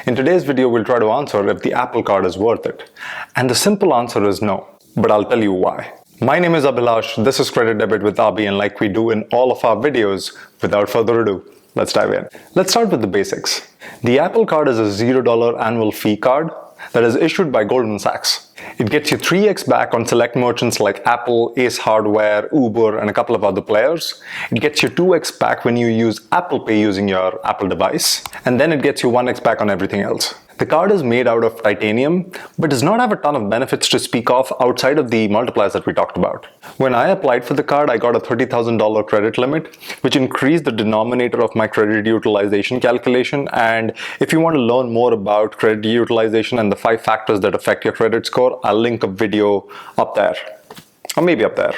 In today's video, we'll try to answer if the Apple Card is worth it. And the simple answer is no, but I'll tell you why. My name is Abhilash, this is Credit Debit with Abhi, and like we do in all of our videos, without further ado, let's dive in. Let's start with the basics. The Apple Card is a $0 annual fee card that is issued by Goldman Sachs. It gets you 3x back on select merchants like Apple, Ace Hardware, Uber, and a couple of other players. It gets you 2x back when you use Apple Pay using your Apple device. And then it gets you 1x back on everything else. The card is made out of titanium, but does not have a ton of benefits to speak of outside of the multipliers that we talked about. When I applied for the card, I got a $30,000 credit limit, which increased the denominator of my credit utilization calculation. And if you want to learn more about credit utilization and the 5 factors that affect your credit score, I'll link a video up there, or maybe up there.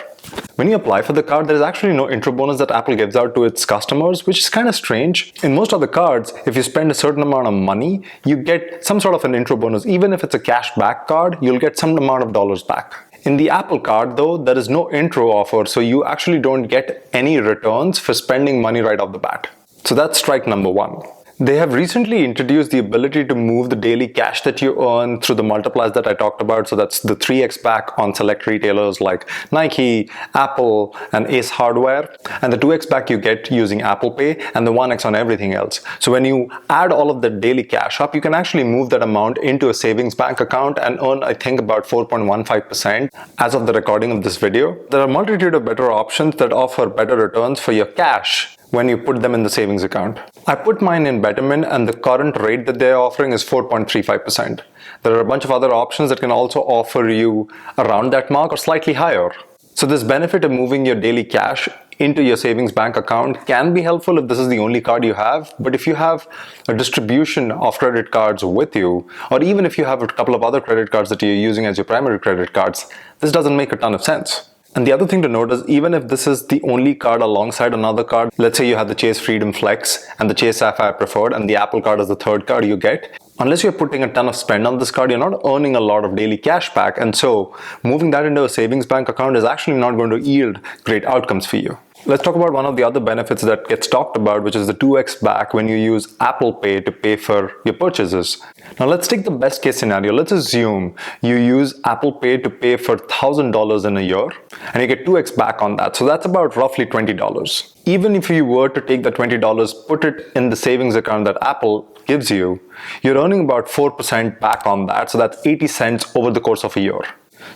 When you apply for the card, there's actually no intro bonus that Apple gives out to its customers, which is kind of strange. In most other cards, if you spend a certain amount of money, you get some sort of an intro bonus. Even if it's a cash back card, you'll get some amount of dollars back. In the Apple Card, though, there is no intro offer, so you actually don't get any returns for spending money right off the bat. So that's strike number 1. They have recently introduced the ability to move the daily cash that you earn through the multipliers that I talked about. So that's the 3x back on select retailers like Nike, Apple, and Ace Hardware, and the 2x back you get using Apple Pay, and the 1x on everything else. So when you add all of the daily cash up, you can actually move that amount into a savings bank account and earn, I think, about 4.15% as of the recording of this video. There are a multitude of better options that offer better returns for your cash when you put them in the savings account. I put mine in Betterment, and the current rate that they're offering is 4.35%. There are a bunch of other options that can also offer you around that mark or slightly higher. So this benefit of moving your daily cash into your savings bank account can be helpful if this is the only card you have, but if you have a distribution of credit cards with you, or even if you have a couple of other credit cards that you're using as your primary credit cards, this doesn't make a ton of sense. And the other thing to note is, even if this is the only card alongside another card, let's say you have the Chase Freedom Flex and the Chase Sapphire Preferred, and the Apple Card is the third card you get, unless you're putting a ton of spend on this card, you're not earning a lot of daily cash back, and so moving that into a savings bank account is actually not going to yield great outcomes for you. Let's talk about one of the other benefits that gets talked about, which is the 2x back when you use Apple Pay to pay for your purchases. Now let's take the best case scenario. Let's assume you use Apple Pay to pay for $1,000 in a year, and you get 2x back on that. So that's about roughly $20. Even if you were to take the $20, put it in the savings account that Apple gives you, you're earning about 4% back on that. So that's 80 cents over the course of a year.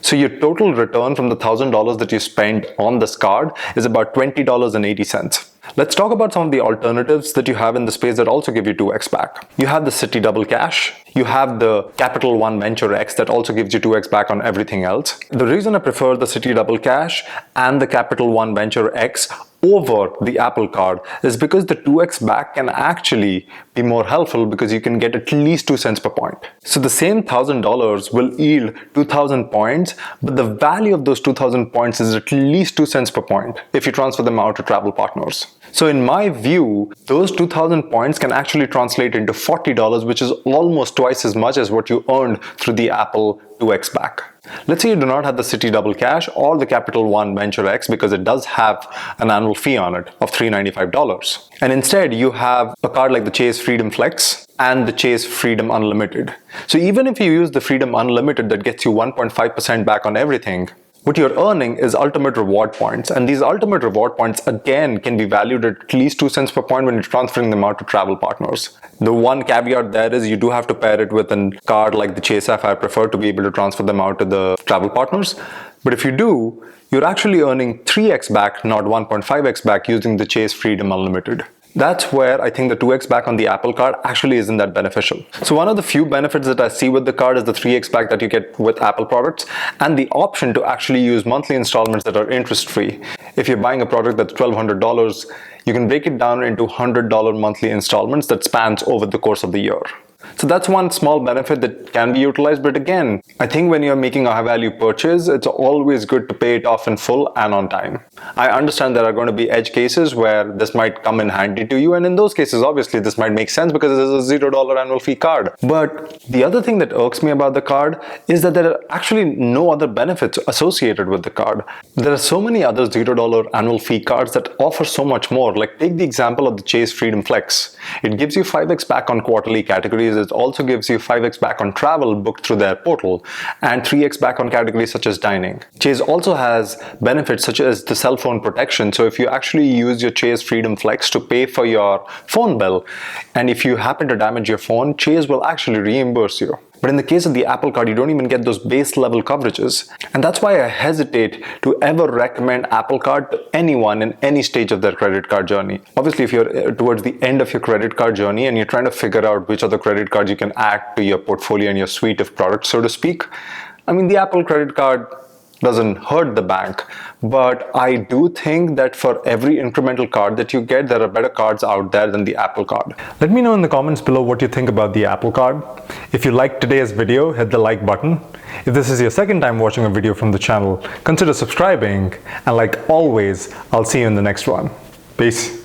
So your total return from the $1,000 that you spent on this card is about $20.80. Let's talk about some of the alternatives that you have in the space that also give you 2x back. You have the Citi Double Cash. You have the Capital One Venture X that also gives you 2x back on everything else. The reason I prefer the Citi Double Cash and the Capital One Venture X over the Apple Card is because the 2x back can actually be more helpful because you can get at least 2 cents per point. So the same $1,000 will yield 2,000 points, but the value of those 2,000 points is at least 2 cents per point if you transfer them out to travel partners. So in my view, those 2,000 points can actually translate into $40, which is almost twice as much as what you earned through the Apple 2x back. Let's say you do not have the Citi Double Cash or the Capital One Venture X because it does have an annual fee on it of $395. And instead you have a card like the Chase Freedom Flex and the Chase Freedom Unlimited. So even if you use the Freedom Unlimited that gets you 1.5% back on everything, what you're earning is ultimate reward points, and these ultimate reward points again can be valued at least 2 cents per point when you're transferring them out to travel partners. The one caveat there is you do have to pair it with a card like the Chase Sapphire Preferred to be able to transfer them out to the travel partners. But if you do, you're actually earning 3x back, not 1.5x back, using the Chase Freedom Unlimited. That's where I think the 2x back on the Apple Card actually isn't that beneficial. So one of the few benefits that I see with the card is the 3x back that you get with Apple products and the option to actually use monthly installments that are interest-free. If you're buying a product that's $1,200, you can break it down into $100 monthly installments that spans over the course of the year. So that's one small benefit that can be utilized, but again, I think when you're making a high value purchase, it's always good to pay it off in full and on time. I understand there are going to be edge cases where this might come in handy to you, and in those cases, obviously, this might make sense because it is a $0 annual fee card. But the other thing that irks me about the card is that there are actually no other benefits associated with the card. There are so many other $0 annual fee cards that offer so much more. Like take the example of the Chase Freedom Flex. It gives you 5x back on quarterly categories categories, it also gives you 5x back on travel booked through their portal and 3x back on categories such as dining. Chase also has benefits such as the cell phone protection. So if you actually use your Chase Freedom Flex to pay for your phone bill, and if you happen to damage your phone, Chase will actually reimburse you. But in the case of the Apple Card, you don't even get those base level coverages. And that's why I hesitate to ever recommend Apple Card to anyone in any stage of their credit card journey. Obviously, if you're towards the end of your credit card journey and you're trying to figure out which other credit cards you can add to your portfolio and your suite of products, so to speak, I mean, the Apple credit card doesn't hurt the bank, but I do think that for every incremental card that you get, there are better cards out there than the Apple Card. Let me know in the comments below what you think about the Apple Card. If you liked today's video, hit the like button. If this is your second time watching a video from the channel, consider subscribing, and like always, I'll see you in the next one. Peace.